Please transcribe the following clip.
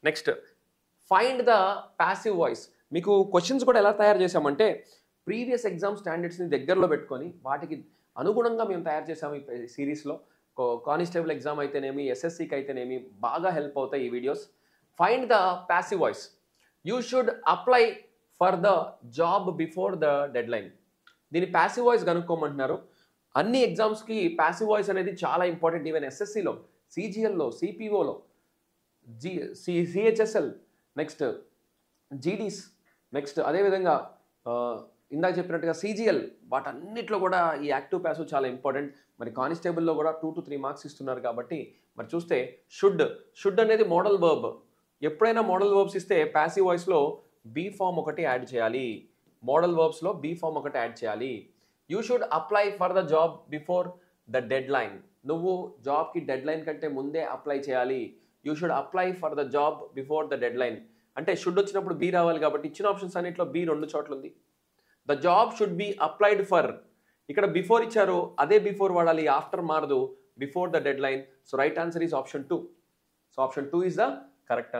Next find the passive voice. మీకు questions కూడా ఎలా తయారు చేసామంటే ప్రీవియస్ ఎగ్జామ్ స్టాండర్డ్స్ని దగ్గరలో పెట్టుకొని వాటికి అనుగుణంగా మేము తయారు చేసాము ఈ సిరీస్లో. కానిస్టేబుల్ ఎగ్జామ్ అయితేనేమి, ఎస్ఎస్సికి అయితేనేమి బాగా హెల్ప్ అవుతాయి ఈ videos. Find the passive voice. You should apply for the job before the deadline. దీని ప్యాసివ్ వాయిస్ కనుక్కోమంటున్నారు. అన్ని ఎగ్జామ్స్కి ప్యాసివ్ వాయిస్ అనేది చాలా ఇంపార్టెంట్. ఈవెన్ ఎస్ఎస్సిలో, సిజిఎల్లో, సిపిఓలో, సిహెచ్ఎస్ఎల్, నెక్స్ట్ జీడీస్, నెక్స్ట్ అదేవిధంగా ఇందాక చెప్పినట్టుగా సిజిఎల్, వాటన్నిటిలో కూడా ఈ యాక్టివ్ ప్యాసివ్ చాలా ఇంపార్టెంట్. మరి కానిస్టేబుల్లో కూడా 2 to 3 మార్క్స్ ఇస్తున్నారు కాబట్టి మరి చూస్తే షుడ్ అనేది మోడల్ వర్బ్. ఎప్పుడైనా మోడల్ వర్బ్స్ ఇస్తే ప్యాసివ్ వాయిస్లో బీ ఫామ్ ఒకటి యాడ్ చేయాలి. మోడల్ వర్బ్స్లో బీ ఫామ్ ఒకటి యాడ్ చేయాలి. You should apply for the job before the dead line. నువ్వు జాబ్కి డెడ్ లైన్ కంటే ముందే అప్లై చేయాలి. You should apply for the job before the dead line. అంటే షుడ్ వచ్చినప్పుడు బీ రావాలి కాబట్టి ఇచ్చిన ఆప్షన్స్ అన్నింటిలో బీ 2 చోట్ల ఉంది. The job should be applied for, ఇక్కడ బిఫోర్ ఇచ్చారు, అదే బిఫోర్ వాడాలి, ఆఫ్టర్ మారదు, before the dead line. So right answer is option 2. So option 2 is the correct answer.